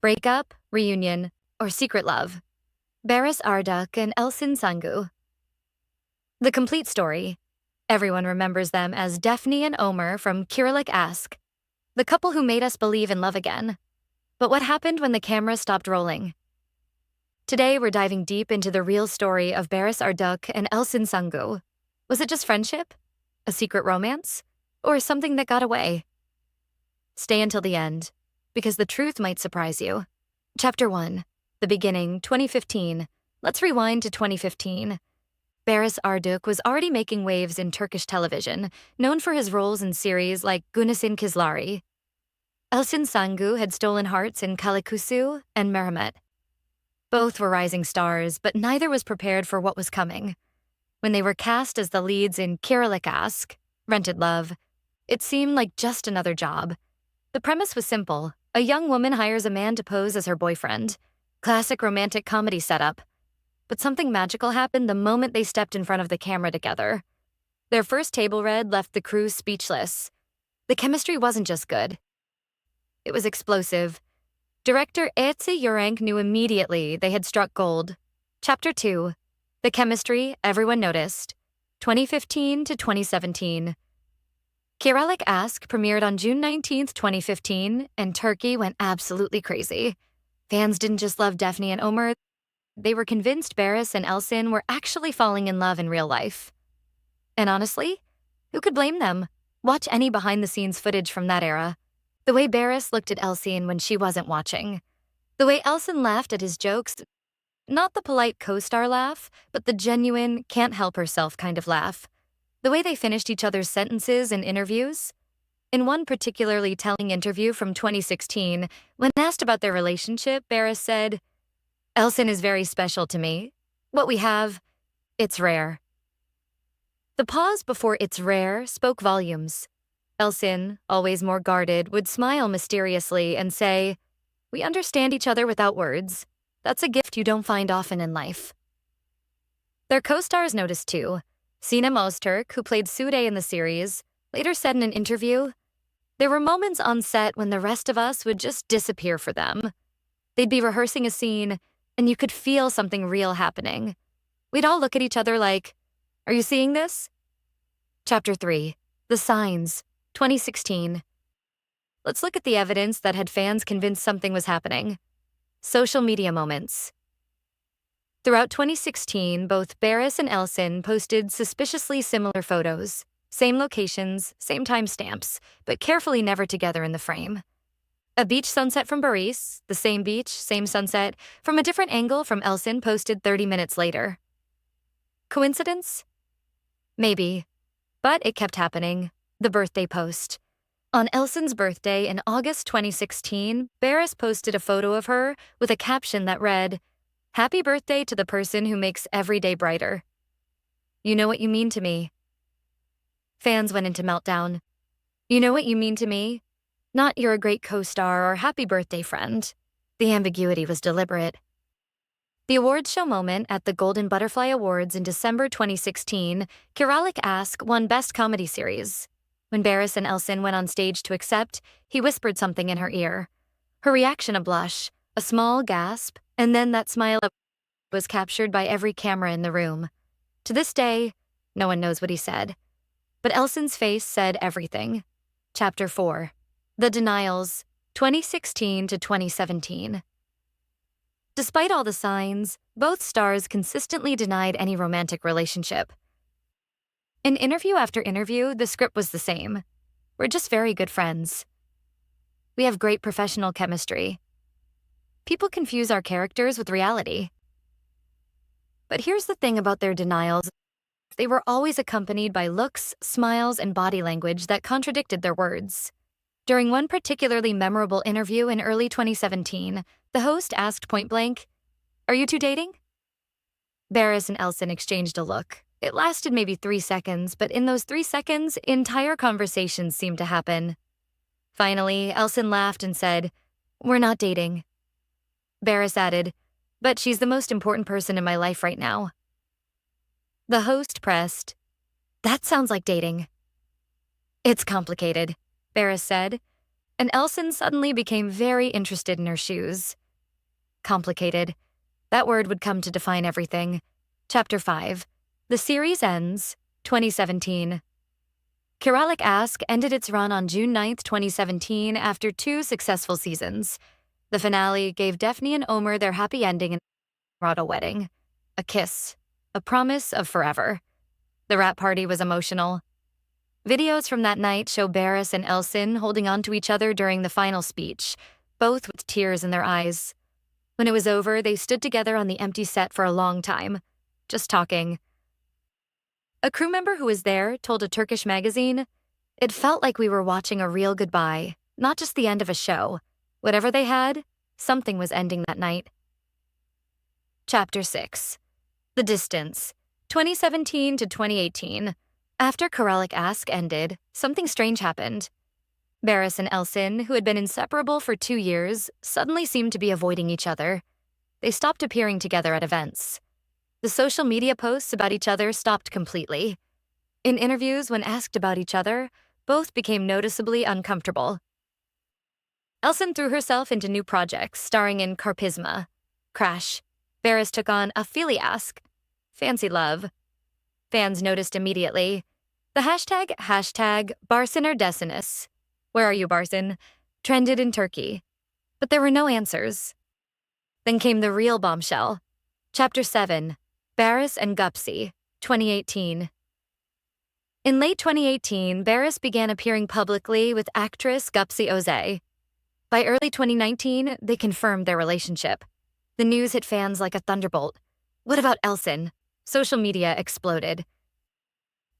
Breakup, reunion, or secret love. Barış Arduç and Elçin Sangu. The complete story. Everyone remembers them as Daphne and Omer from Kirilik Ask, the couple who made us believe in love again. But what happened when the camera stopped rolling? Today, we're diving deep into the real story of Barış Arduç and Elçin Sangu. Was it just friendship? A secret romance? Or something that got away? Stay until the end, because the truth might surprise you. Chapter 1. The beginning, 2015. Let's rewind to 2015. Barış Arduç was already making waves in Turkish television, known for his roles in series like Güneşin Kızları. Elçin Sangu had stolen hearts in Kalikusu and Merhamet. Both were rising stars, but neither was prepared for what was coming. When they were cast as the leads in Kirilik Ask, Rented Love, it seemed like just another job. The premise was simple. A young woman hires a man to pose as her boyfriend. Classic romantic comedy setup. But something magical happened the moment they stepped in front of the camera together. Their first table read left the crew speechless. The chemistry wasn't just good. It was explosive. Director Ece Yurank knew immediately they had struck gold. Chapter 2. The chemistry everyone noticed. 2015 to 2017. Kirilik Ask premiered on June 19, 2015, and Turkey went absolutely crazy. Fans didn't just love Daphne and Omer, they were convinced Barış and Elçin were actually falling in love in real life. And honestly, who could blame them? Watch any behind-the-scenes footage from that era. The way Barış looked at Elçin when she wasn't watching. The way Elçin laughed at his jokes. Not the polite co-star laugh, but the genuine, can't-help-herself kind of laugh. The way they finished each other's sentences in interviews. In one particularly telling interview from 2016, when asked about their relationship, Barış said, "Elçin is very special to me. What we have, it's rare." The pause before "it's rare" spoke volumes. Elçin, always more guarded, would smile mysteriously and say, "We understand each other without words. That's a gift you don't find often in life." Their co-stars noticed too. Sinem Öztürk, who played Sude in the series, later said in an interview, "There were moments on set when the rest of us would just disappear for them. They'd be rehearsing a scene, and you could feel something real happening. We'd all look at each other like, 'Are you seeing this?'" Chapter 3. The Signs, 2016. Let's look at the evidence that had fans convinced something was happening. Social media moments. Throughout 2016, both Barış and Elçin posted suspiciously similar photos. Same locations, same timestamps, but carefully never together in the frame. A beach sunset from Barış, the same beach, same sunset, from a different angle from Elçin posted 30 minutes later. Coincidence? Maybe. But it kept happening. The birthday post. On Elçin's birthday in August 2016, Barış posted a photo of her with a caption that read, "Happy birthday to the person who makes every day brighter. You know what you mean to me." Fans went into meltdown. You know what you mean to me? Not "you're a great co-star" or "happy birthday, friend." The ambiguity was deliberate. The awards show moment at the Golden Butterfly Awards in December 2016, Kirilik Ask won Best Comedy Series. When Barış and Elçin went on stage to accept, he whispered something in her ear. Her reaction a blush, a small gasp, and then that smile was captured by every camera in the room. To this day, no one knows what he said. But Elçin's face said everything. Chapter 4. The Denials, 2016 to 2017. Despite all the signs, both stars consistently denied any romantic relationship. In interview after interview, the script was the same. "We're just very good friends. We have great professional chemistry. People confuse our characters with reality." But here's the thing about their denials. They were always accompanied by looks, smiles, and body language that contradicted their words. During one particularly memorable interview in early 2017, the host asked point-blank, "Are you two dating?" Barış and Elçin exchanged a look. It lasted maybe 3 seconds, but in those 3 seconds, entire conversations seemed to happen. Finally, Elçin laughed and said, "We're not dating." Barış added, "But she's the most important person in my life right now." The host pressed, "That sounds like dating." "It's complicated," Barış said. and Elsin suddenly became very interested in her shoes. Complicated. That word would come to define everything. Chapter 5. The series ends, 2017. Kiralik Ask ended its run on June 9, 2017 after 2 successful seasons. The finale gave Daphne and Omer their happy ending and brought a wedding. A kiss. A promise of forever. The wrap party was emotional. Videos from that night show Barış and Elçin holding on to each other during the final speech, both with tears in their eyes. When it was over, they stood together on the empty set for a long time, just talking. A crew member who was there told a Turkish magazine, "It felt like we were watching a real goodbye, not just the end of a show. Whatever they had, something was ending that night." Chapter 6. The Distance, 2017 to 2018. After Kiralik Ask ended, something strange happened. Barış and Elçin, who had been inseparable for 2 years, suddenly seemed to be avoiding each other. They stopped appearing together at events. The social media posts about each other stopped completely. In interviews, when asked about each other, both became noticeably uncomfortable. Elçin threw herself into new projects, starring in Karpizma, Crash. Barış took on Afili Ask, Fancy Love. Fans noticed immediately. The hashtag Barsin Desinus, where are you, Barsin, trended in Turkey. But there were no answers. Then came the real bombshell. Chapter 7. Barış and Gupse, 2018. In late 2018, Barış began appearing publicly with actress Gupse Özay. By early 2019, they confirmed their relationship. The news hit fans like a thunderbolt. What about Elçin? Social media exploded.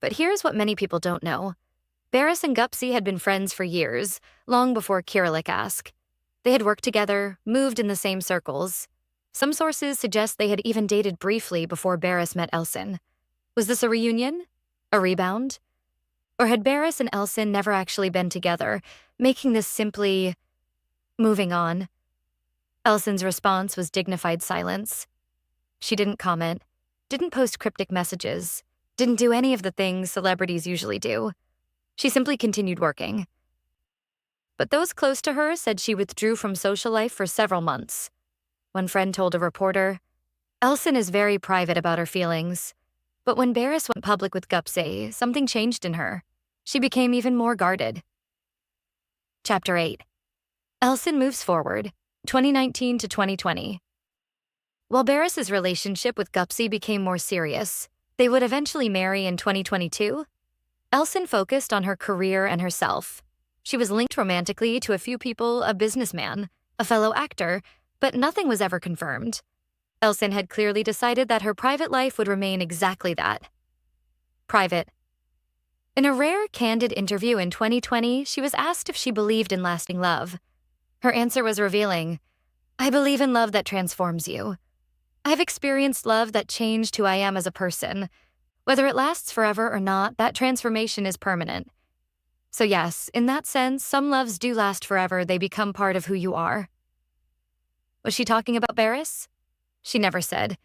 But here's what many people don't know. Barış and Gupse had been friends for years, long before Kiralik Ask. They had worked together, moved in the same circles. Some sources suggest they had even dated briefly before Barış met Elçin. Was this a reunion? A rebound? Or had Barış and Elçin never actually been together, making this simply moving on? Elçin's response was dignified silence. She didn't comment, didn't post cryptic messages, didn't do any of the things celebrities usually do. She simply continued working. But those close to her said she withdrew from social life for several months. One friend told a reporter, "Elçin is very private about her feelings. But when Barış went public with Gupse, something changed in her. She became even more guarded." Chapter 8. Elçin moves forward, 2019 to 2020. While Barış's relationship with Gupse became more serious, they would eventually marry in 2022, Elçin focused on her career and herself. She was linked romantically to a few people, a businessman, a fellow actor, but nothing was ever confirmed. Elçin had clearly decided that her private life would remain exactly that. Private. In a rare, candid interview in 2020, she was asked if she believed in lasting love. Her answer was revealing. "I believe in love that transforms you. I've experienced love that changed who I am as a person. Whether it lasts forever or not, that transformation is permanent. So yes, in that sense, some loves do last forever. They become part of who you are." Was she talking about Barış? She never said.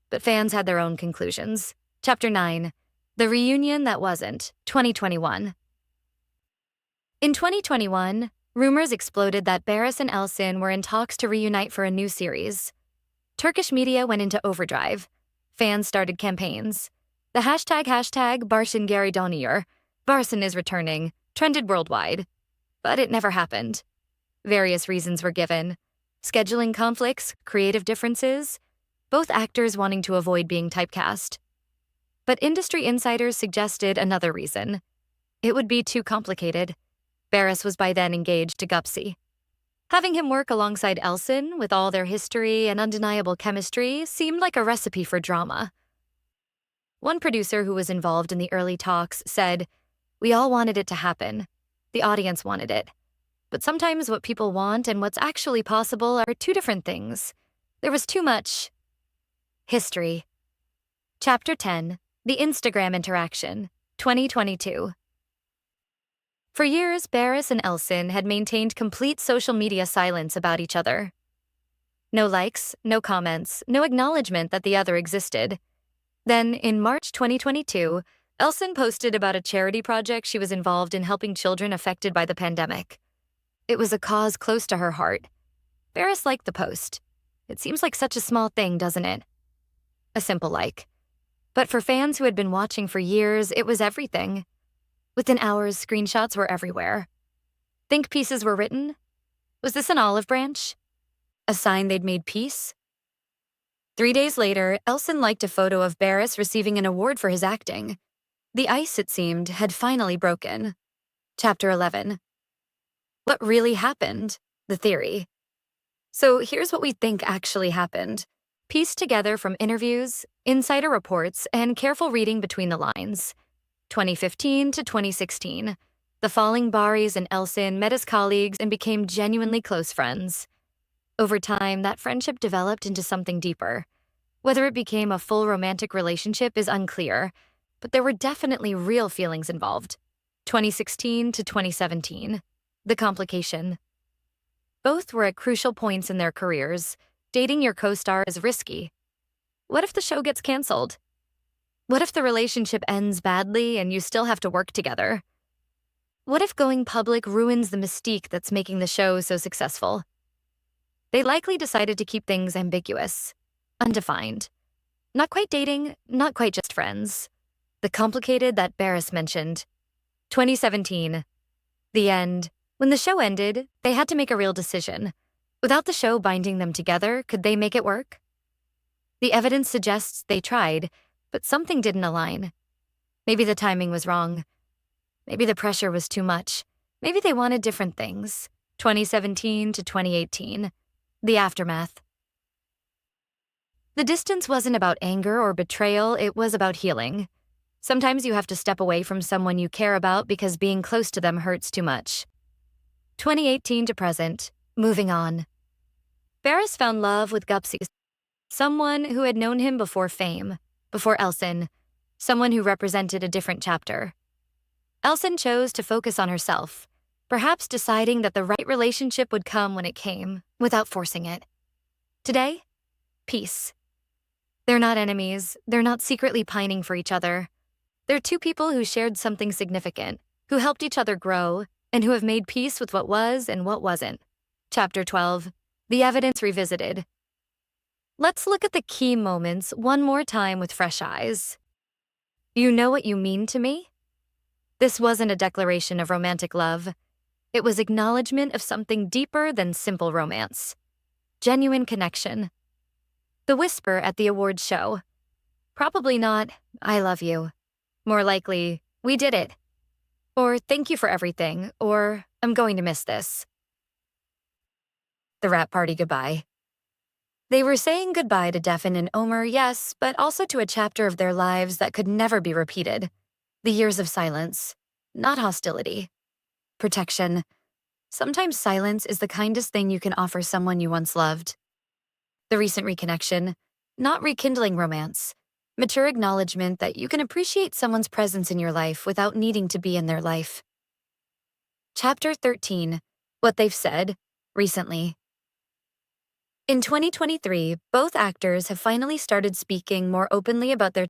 But fans had their own conclusions. Chapter 9. The Reunion That Wasn't, 2021. In 2021, rumors exploded that Barış and Elçin were in talks to reunite for a new series. Turkish media went into overdrive. Fans started campaigns. The hashtag Barış'ın geri dönüyor, Barış'ın is returning, trended worldwide. But it never happened. Various reasons were given. Scheduling conflicts, creative differences, both actors wanting to avoid being typecast. But industry insiders suggested another reason. It would be too complicated. Barış was by then engaged to Gupse. Having him work alongside Elçin, with all their history and undeniable chemistry, seemed like a recipe for drama. One producer who was involved in the early talks said, "We all wanted it to happen. The audience wanted it. But sometimes what people want and what's actually possible are two different things. There was too much history." Chapter 10. The Instagram Interaction, 2022. For years, Barış and Elçin had maintained complete social media silence about each other. No likes, no comments, no acknowledgement that the other existed. Then, in March 2022, Elçin posted about a charity project she was involved in helping children affected by the pandemic. It was a cause close to her heart. Barris liked the post. It seems like such a small thing, doesn't it? A simple like. But for fans who had been watching for years, it was everything. Within hours, screenshots were everywhere. Think pieces were written? Was this an olive branch? A sign they'd made peace? 3 days later, Elçin liked a photo of Barris receiving an award for his acting. The ice, it seemed, had finally broken. Chapter 11. What really happened? The theory. So here's what we think actually happened. Pieced together from interviews, insider reports, and careful reading between the lines. 2015 to 2016. The falling Barış and Elçin met as colleagues and became genuinely close friends. Over time, that friendship developed into something deeper. Whether it became a full romantic relationship is unclear, but there were definitely real feelings involved. 2016 to 2017. The complication. Both were at crucial points in their careers. Dating your co-star is risky. What if the show gets canceled? What if the relationship ends badly and you still have to work together? What if going public ruins the mystique that's making the show so successful? They likely decided to keep things ambiguous, undefined. Not quite dating, not quite just friends. The complicated that Barris mentioned. 2017. The end. When the show ended, they had to make a real decision. Without the show binding them together, could they make it work? The evidence suggests they tried, but something didn't align. Maybe the timing was wrong. Maybe the pressure was too much. Maybe they wanted different things. 2017 to 2018. The aftermath. The distance wasn't about anger or betrayal, it was about healing. Sometimes you have to step away from someone you care about because being close to them hurts too much. 2018 to present. Moving on. Barris found love with Gupsy, someone who had known him before fame, before Elçin, someone who represented a different chapter. Elçin chose to focus on herself, perhaps deciding that the right relationship would come when it came, without forcing it. Today, peace. They're not enemies, they're not secretly pining for each other. They're two people who shared something significant, who helped each other grow, and who have made peace with what was and what wasn't. Chapter 12. The evidence revisited. Let's look at the key moments one more time with fresh eyes. You know what you mean to me? This wasn't a declaration of romantic love. It was acknowledgement of something deeper than simple romance. Genuine connection. The whisper at the awards show. Probably not, I love you. More likely, we did it. Or thank you for everything, or I'm going to miss this. The wrap party goodbye. They were saying goodbye to Defin and Omer, yes, but also to a chapter of their lives that could never be repeated. The years of silence, not hostility. Protection. Sometimes silence is the kindest thing you can offer someone you once loved. The recent reconnection, not rekindling romance. Mature acknowledgement that you can appreciate someone's presence in your life without needing to be in their life. Chapter 13. What they've said recently. In 2023, both actors have finally started speaking more openly about their